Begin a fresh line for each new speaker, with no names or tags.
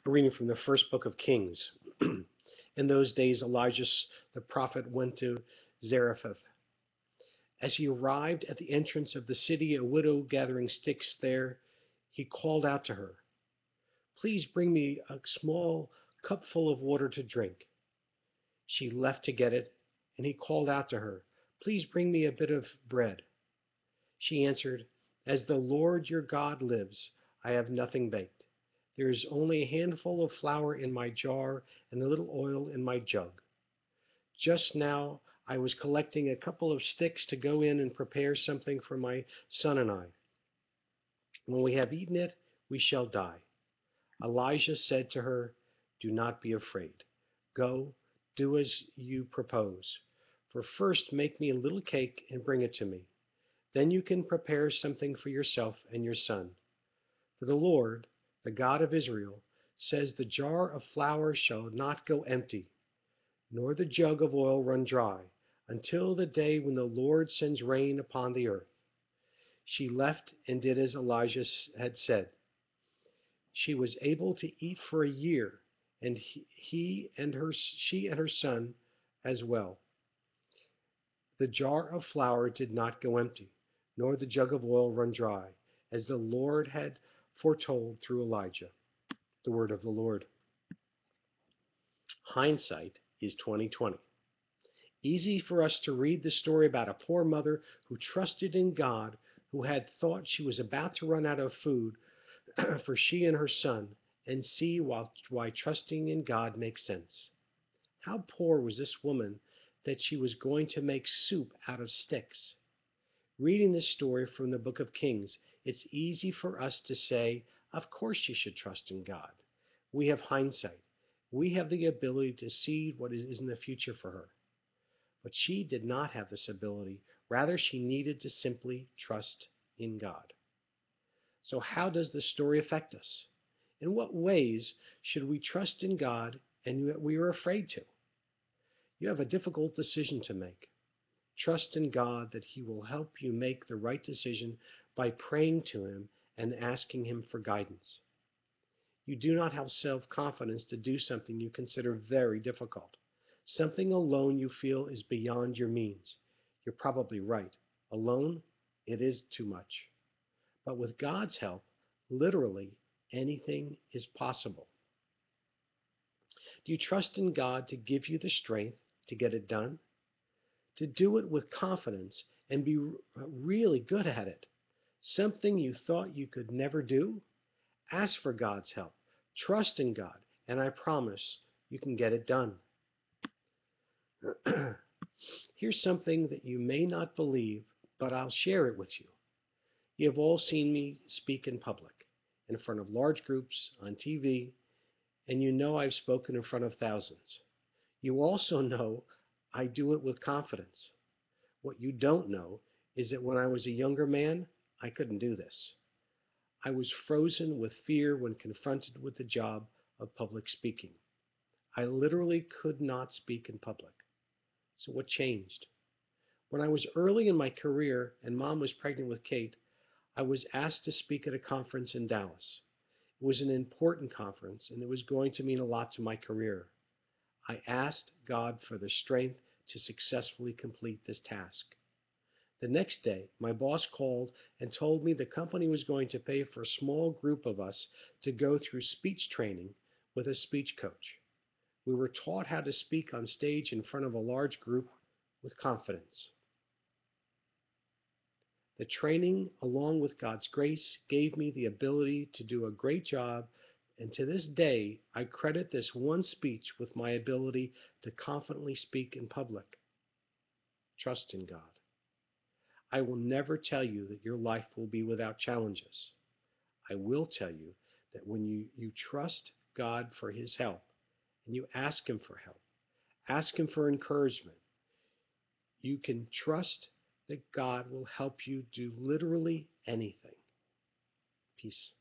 A reading from the first book of Kings. In those days, Elijah the prophet went to Zarephath. As he arrived at the entrance of the city, a widow gathering sticks there, he called out to her, "Please bring me a small cupful of water to drink." She left to get it, and he called out to her, "Please bring me a bit of bread." She answered, "As the Lord your God lives, I have nothing baked. There is only a handful of flour in my jar and a little oil in my jug. Just now I was collecting a couple of sticks to go in and prepare something for my son and I. When we have eaten it, we shall die." Elijah said to her, "Do not be afraid. Go, do as you propose. For first make me a little cake and bring it to me. Then you can prepare something for yourself and your son. For the Lord, the God of Israel, says the jar of flour shall not go empty, nor the jug of oil run dry, until the day when the Lord sends rain upon the earth." She left and did as Elijah had said. She was able to eat for a year, and she and her son as well. The jar of flour did not go empty, nor the jug of oil run dry, as the Lord had foretold through Elijah. The word of the Lord. Hindsight is 2020. Easy for us to read the story about a poor mother who trusted in God, who had thought she was about to run out of food for she and her son, and see why trusting in God makes sense. How poor was this woman that she was going to make soup out of sticks? Reading this story from the book of Kings, it's easy for us to say, of course she should trust in God. We have hindsight. We have the ability to see what is in the future for her. But she did not have this ability. Rather, she needed to simply trust in God. So how does this story affect us? In what ways should we trust in God and yet we are afraid to? You have a difficult decision to make. Trust in God that He will help you make the right decision by praying to Him and asking Him for guidance. You do not have self-confidence to do something you consider very difficult. Something alone you feel is beyond your means. You're probably right. Alone, it is too much. But with God's help, literally anything is possible. Do you trust in God to give you the strength to get it done? To do it with confidence and be really good at it? Something you thought you could never do? Ask for God's help. Trust in God, and I promise you can get it done. Here's something that you may not believe, but I'll share it with you. You have all seen me speak in public, in front of large groups, on TV, and you know I've spoken in front of thousands. You also know I do it with confidence. What you don't know is that when I was a younger man, I couldn't do this. I was frozen with fear when confronted with the job of public speaking. I literally could not speak in public. So what changed? When I was early in my career and Mom was pregnant with Kate, I was asked to speak at a conference in Dallas. It was an important conference, and it was going to mean a lot to my career. I asked God for the strength to successfully complete this task. The next day, my boss called and told me the company was going to pay for a small group of us to go through speech training with a speech coach. We were taught how to speak on stage in front of a large group with confidence. The training, along with God's grace, gave me the ability to do a great job, and to this day, I credit this one speech with my ability to confidently speak in public. Trust in God. I will never tell you that your life will be without challenges. I will tell you that when you trust God for His help, and you ask Him for help, ask Him for encouragement, you can trust that God will help you do literally anything. Peace.